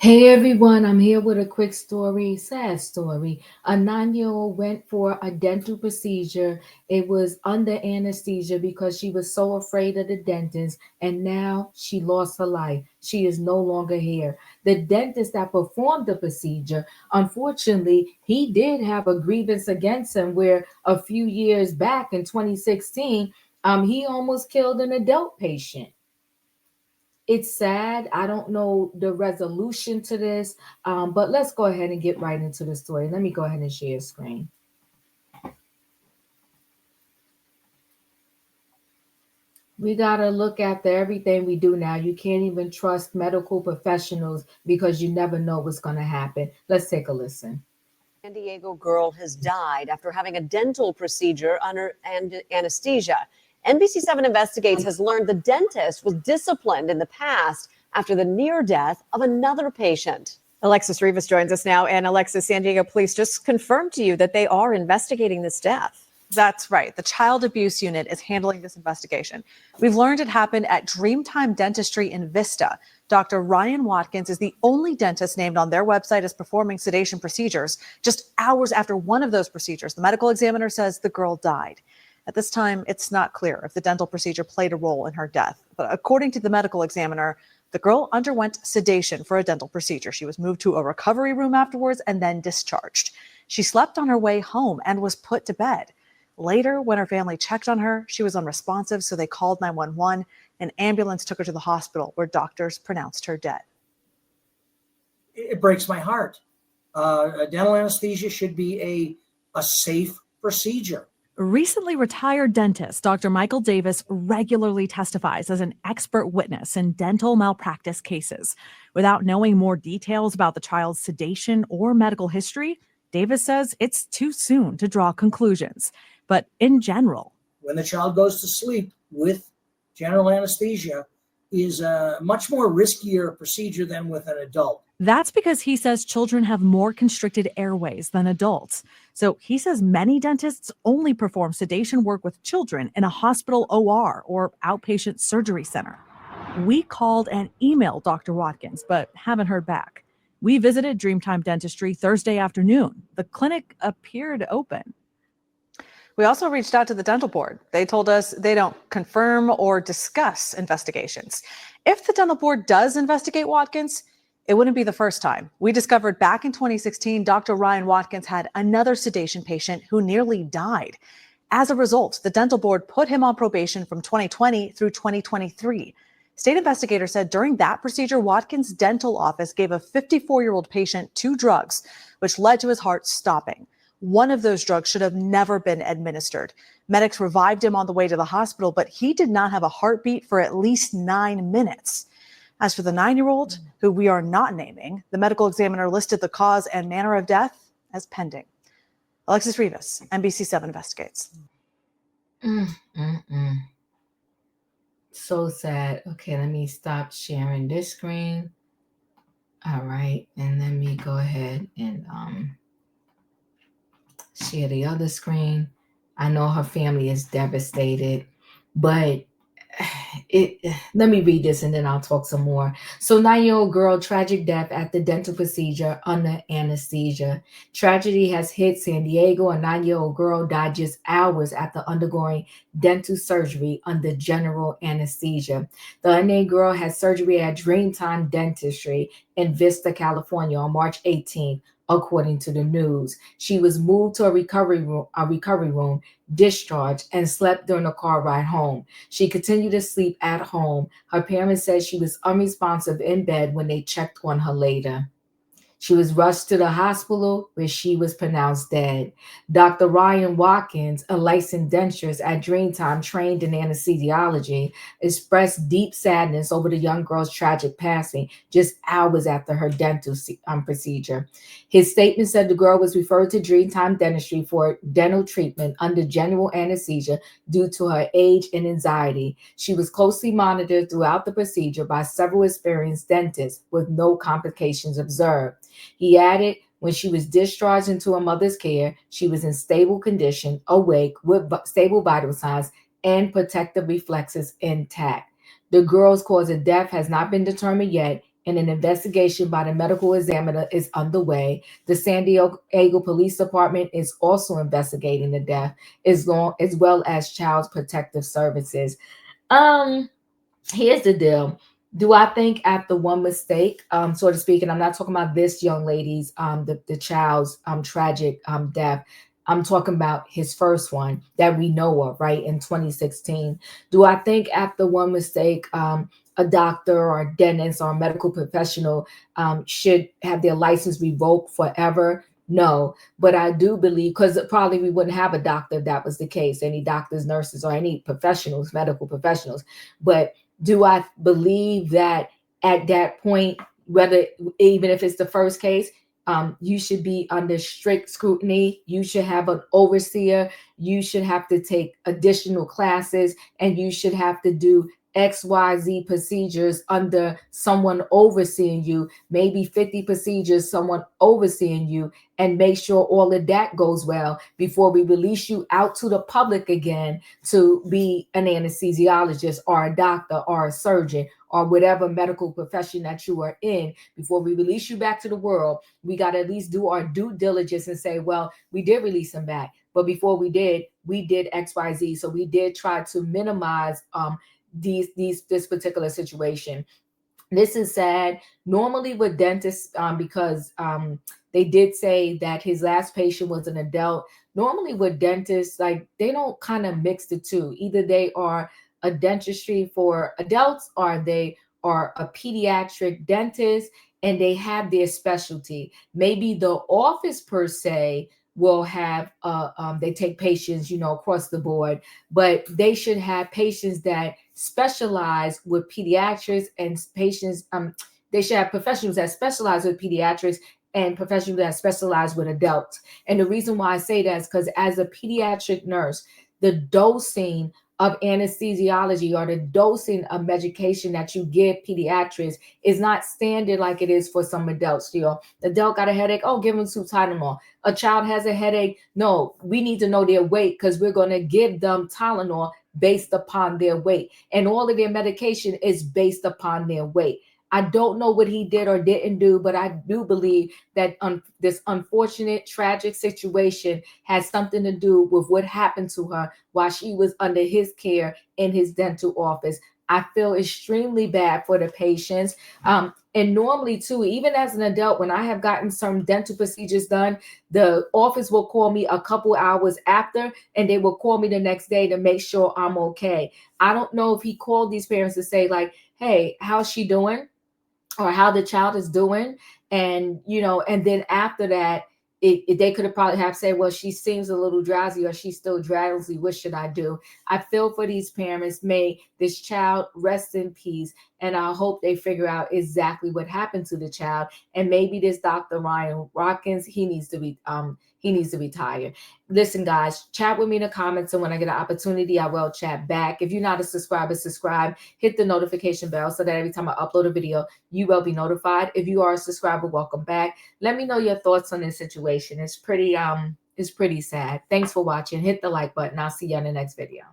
Hey everyone, I'm here with a quick story, sad story. A 9-year-old went for a dental procedure. It was under anesthesia because she was so afraid of the dentist, and now she lost her life. She is no longer here. The dentist that performed the procedure, unfortunately, he did have a grievance against him where a few years back in 2016, he almost killed an adult patient. It's sad. I don't know the resolution to this, but let's go ahead and get right into the story. Let me go ahead and share screen. We got to look after everything we do now. You can't even trust medical professionals because you never know what's going to happen. Let's take a listen. San Diego girl has died after having a dental procedure under anesthesia. NBC7 Investigates has learned the dentist was disciplined in the past after the near death of another patient. Alexis Rivas joins us now. And Alexis, San Diego police just confirmed to you that they are investigating this death. That's right. The Child Abuse Unit is handling this investigation. We've learned it happened at Dreamtime Dentistry in Vista. Dr. Ryan Watkins is the only dentist named on their website as performing sedation procedures. Just hours after one of those procedures, the medical examiner says the girl died. At this time, it's not clear if the dental procedure played a role in her death. But according to the medical examiner, the girl underwent sedation for a dental procedure. She was moved to a recovery room afterwards and then discharged. She slept on her way home and was put to bed. Later, when her family checked on her, she was unresponsive, so they called 911. An ambulance took her to the hospital where doctors pronounced her dead. It breaks my heart. Dental anesthesia should be a safe procedure. Recently retired dentist Dr. Michael Davis regularly testifies as an expert witness in dental malpractice cases. Without knowing more details about the child's sedation or medical history, Davis says it's too soon to draw conclusions. But in general, when the child goes to sleep with general anesthesia is a much more riskier procedure than with an adult. That's because he says children have more constricted airways than adults. So he says many dentists only perform sedation work with children in a hospital OR or outpatient surgery center. We called and emailed Dr. Watkins, but haven't heard back. We visited Dreamtime Dentistry Thursday afternoon. The clinic appeared open. We also reached out to the dental board. They told us they don't confirm or discuss investigations. If the dental board does investigate Watkins, it wouldn't be the first time. We discovered back in 2016, Dr. Ryan Watkins had another sedation patient who nearly died. As a result, the dental board put him on probation from 2020 through 2023. State investigators said during that procedure, Watkins' dental office gave a 54-year-old patient 2 drugs, which led to his heart stopping. One of those drugs should have never been administered. Medics revived him on the way to the hospital, but he did not have a heartbeat for at least 9 minutes. As for the 9-year-old, who we are not naming, the medical examiner listed the cause and manner of death as pending. Alexis Rivas, NBC7 Investigates. So sad. Okay, let me stop sharing this screen. All right, and let me go ahead and share the other screen. I know her family is devastated, but let me read this and then I'll talk some more. So 9-year-old girl, tragic death at the dental procedure under anesthesia. Tragedy has hit San Diego. A 9-year-old girl died just hours after undergoing dental surgery under general anesthesia. The unnamed girl had surgery at Dreamtime Dentistry in Vista, California on March 18th. According to the news, she was moved to a recovery room, discharged, and slept during a car ride home. She continued to sleep at home. Her parents said she was unresponsive in bed when they checked on her later. She was rushed to the hospital where she was pronounced dead. Dr. Ryan Watkins, a licensed dentist at Dreamtime trained in anesthesiology, expressed deep sadness over the young girl's tragic passing just hours after her dental procedure. His statement said the girl was referred to Dreamtime Dentistry for dental treatment under general anesthesia due to her age and anxiety. She was closely monitored throughout the procedure by several experienced dentists with no complications observed. He added, when she was discharged into her mother's care, she was in stable condition, awake, with stable vital signs, and protective reflexes intact. The girl's cause of death has not been determined yet, and an investigation by the medical examiner is underway. The San Diego Police Department is also investigating the death, as well as Child Protective Services. Um, Here's the deal. Do I think after one mistake, so to speak, and I'm not talking about this young lady's, the child's tragic death. I'm talking about his first one that we know of, right, in 2016. Do I think after one mistake, a doctor or a dentist or a medical professional should have their license revoked forever? No, but I do believe, because probably we wouldn't have a doctor if that was the case, any doctors, nurses, or any professionals, medical professionals. But do I believe that at that point, whether even if it's the first case, you should be under strict scrutiny. You should have an overseer. You should have to take additional classes, and you should have to do XYZ procedures under someone overseeing you, maybe 50 procedures, someone overseeing you, and make sure all of that goes well before we release you out to the public again to be an anesthesiologist or a doctor or a surgeon or whatever medical profession that you are in. Before we release you back to the world, we got to at least do our due diligence and say, well, we did release him back, but before we did XYZ. So we did try to minimize this particular situation. This is sad. Normally with dentists, because they did say that his last patient was an adult. Normally with dentists, like, they don't kind of mix the two. Either they are a dentistry for adults, or they are a pediatric dentist, and they have their specialty. Maybe the office per se will have they take patients, across the board, but they should have patients that specialize with pediatrics, and patients they should have professionals that specialize with pediatrics and professionals that specialize with adults. And the reason why I say that is because as a pediatric nurse, the dosing of anesthesiology or the dosing of medication that you give pediatrics is not standard like it is for some adults. The adult got a headache, oh, give them some Tylenol. A child has a headache, no, we need to know their weight, because we're going to give them Tylenol based upon their weight, and all of their medication is based upon their weight. I don't know what he did or didn't do, but I do believe that this unfortunate, tragic situation has something to do with what happened to her while she was under his care in his dental office. I feel extremely bad for the patients. And normally, too, even as an adult, when I have gotten some dental procedures done, the office will call me a couple hours after, and they will call me the next day to make sure I'm okay. I don't know if he called these parents to say, like, hey, how's she doing? Or how the child is doing. And and then after that, they could have probably have said, well, she seems a little drowsy, or she's still drowsy, what should I do? I feel for these parents. May this child rest in peace, and I hope they figure out exactly what happened to the child. And maybe this Dr. Ryan Watkins, he needs to be tired. Listen, guys, chat with me in the comments, and when I get an opportunity, I will chat back. If you're not a subscriber, subscribe, hit the notification bell so that every time I upload a video, you will be notified. If you are a subscriber, welcome back. Let me know your thoughts on this situation. It's pretty sad. Thanks for watching. Hit the like button. I'll see you in the next video.